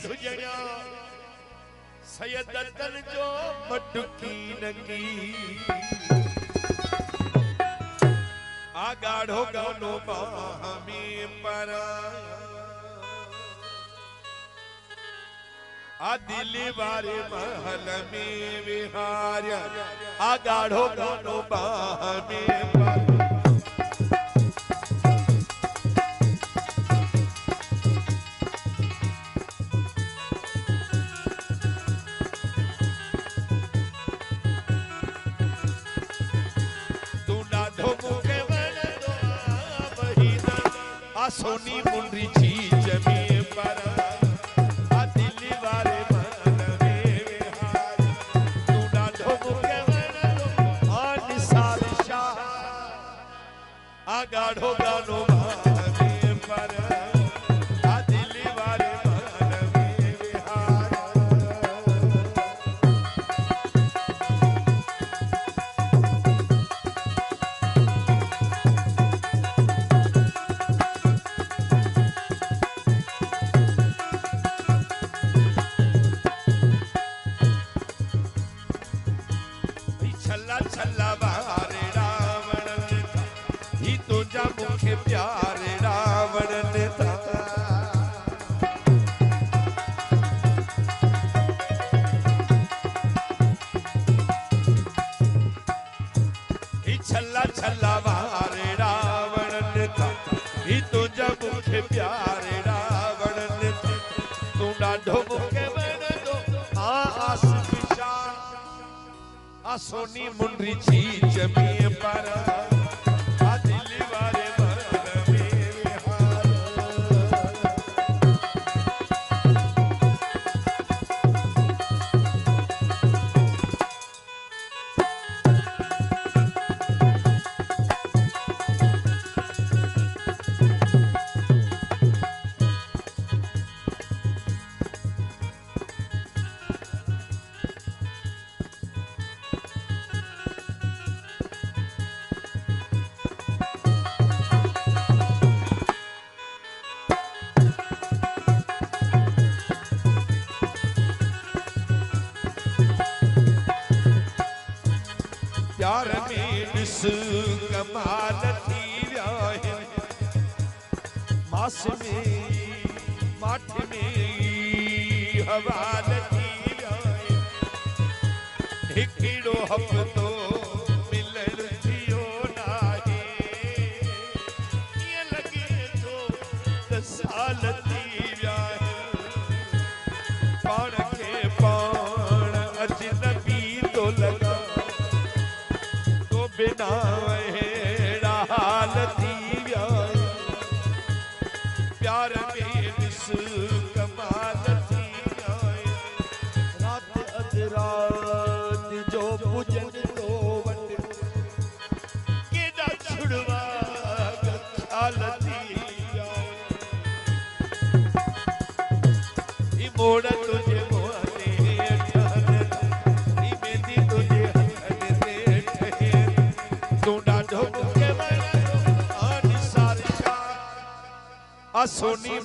तुझणिया सैयदतन जो मटकी नगी आगाढ़ो गानो बाहमी पराया आ दिली वारे महल में विहार्या आगाढ़ो गानो बाहमी पराया सोनी मुंडरी चीज में पर आ दिली वारे मन में विहार तू ना ढोबो के मन आ निसार शाह आ गाढ़ो गानो में पर आ दिली वारे मन में विहार छल्ला बारे रावण ने था ही तुझा मुखे प्यारे रावण ने था ही छल्ला छल्ला बारे रावण ने था ही तुझा मुखे प्यारे रावण ने था तू डाढ़ो मुखे बन दो आस विशाल आ सोनी मुंडरी चीज में पर आ दिली वारे मन में विहार प्यार में निस कमाल थी व्याहे मास में माठ में हवाल थी व्याहे हिकिड़ो हफ्तो मिलन थियो नाहे ये लगे तो 10 साल थी व्याहे पाण के पाण अजनबी तो लगा बिना हेड़ा हाल थी व्याहे प्यार में निस कमाल थी व्याहे रात अधरात जो पुजन तो वट केड़ा छुड़वा ख्याल थी व्याहे ई मोड़ तुझे सोनी